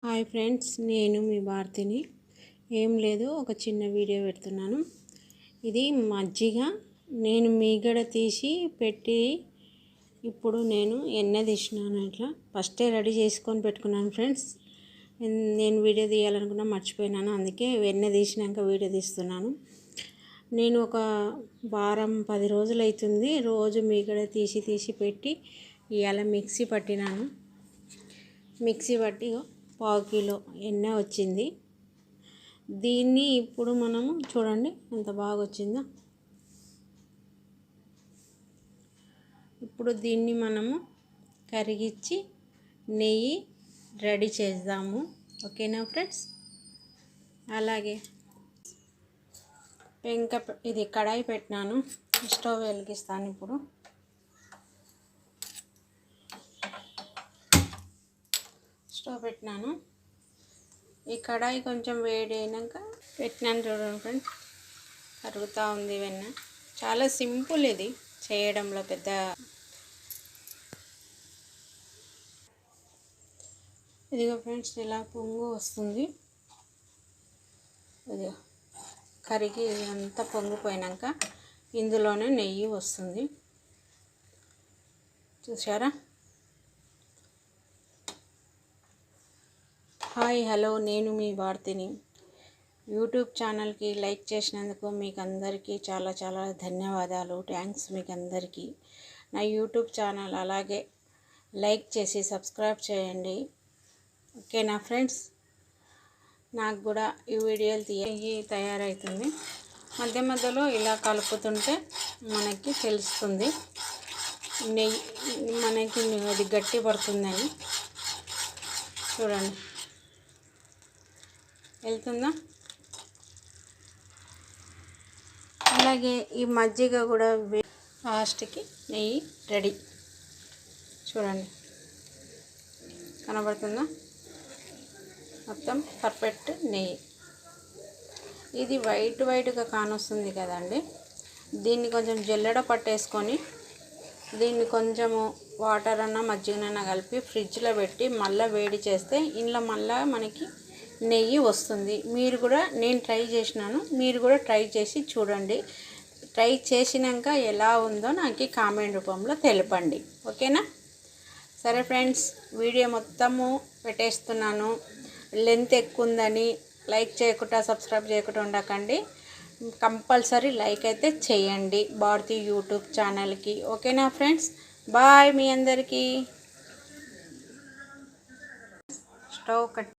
Hi friends, నేను మీ భారతిని. ఏం లేదు, ఒక చిన్న వీడియో పెడుతున్నాను. ఇది మజ్జిగ నేను మీగడ తీసి పెట్టి ఇప్పుడు నేను ఎన్న తీసినాను. ఇట్లా ఫస్టే రెడీ చేసుకొని పెట్టుకున్నాను ఫ్రెండ్స్. నేను వీడియో తీయాలనుకున్నా మర్చిపోయినాను, అందుకే వెన్న తీసినాక వీడియో తీస్తున్నాను. నేను ఒక వారం 10 రోజులు అవుతుంది రోజు మీగడ తీసి పెట్టి ఇవాళ మిక్సీ పట్టినాను. మిక్సీ పట్టి 1/4 కిలో ఎన్న వచ్చింది. దీన్ని ఇప్పుడు మనము చూడండి ఎంత బాగా వచ్చిందో. ఇప్పుడు దీన్ని మనము కరిగించి నెయ్యి రెడీ చేద్దాము. ఓకేనా ఫ్రెండ్స్? అలాగే ఇది కడాయి పెట్టినాను, స్టవ్ వెలిగిస్తాను. ఇప్పుడు స్టవ్ పెట్టినాను. ఈ కడాయి కొంచెం వేడి అయినాక పెట్టినాను. చూడండి ఫ్రెండ్స్, కరుగుతూ ఉంది వెన్న. చాలా సింపుల్ ఇది చేయడంలో, పెద్ద ఇదిగో ఫ్రెండ్స్ ఇలా పొంగు వస్తుంది. ఇది కరిగి అంతా పొంగిపోయినాక ఇందులోనే నెయ్యి వస్తుంది. చూసారా? హాయ్, హలో, నేను మీ భారతిని. యూట్యూబ్ ఛానల్కి లైక్ చేసినందుకు మీకు అందరికీ చాలా చాలా ధన్యవాదాలు. థ్యాంక్స్ మీకు అందరికీ. నా యూట్యూబ్ ఛానల్ అలాగే లైక్ చేసి సబ్స్క్రైబ్ చేయండి. ఓకేనా ఫ్రెండ్స్? నాకు కూడా ఈ వీడియోలు తయారవుతుంది. మధ్య మధ్యలో ఇలా కలుపుతుంటే మనకి తెలుస్తుంది నెయ్యి మనకి అది గట్టి పడుతుందని. చూడండి వెళ్తుందా? అలాగే ఈ మజ్జిగ కూడా లాస్ట్కి నెయ్యి రెడీ. చూడండి కనబడుతుందా? మొత్తం పర్ఫెక్ట్ నెయ్యి. ఇది వైట్గా కానొస్తుంది కదండి. దీన్ని కొంచెం జల్లెడ పట్టేసుకొని దీన్ని కొంచెము వాటర్ అన్న మజ్జిగనన్నా కలిపి ఫ్రిడ్జ్లో పెట్టి మళ్ళీ వేడి చేస్తే ఇంట్లో మళ్ళీ మనకి నెయ్యి వస్తుంది. మీరు కూడా, నేను ట్రై చేసినాను, మీరు కూడా ట్రై చేసి చూడండి. ట్రై చేసినాక ఎలా ఉందో నాకు కామెంట్ రూపంలో తెలపండి. ఓకేనా? సరే ఫ్రెండ్స్, వీడియో మొత్తము పెట్టేస్తున్నాను. లెంత్ ఎక్కువ ఉందని లైక్ చేయకుండా సబ్స్క్రైబ్ చేయకుండా ఉండకండి. కంపల్సరీ లైక్ అయితే చేయండి భారతి యూట్యూబ్ ఛానల్కి. ఓకేనా ఫ్రెండ్స్? బాయ్ మీ అందరికీ. Stove cut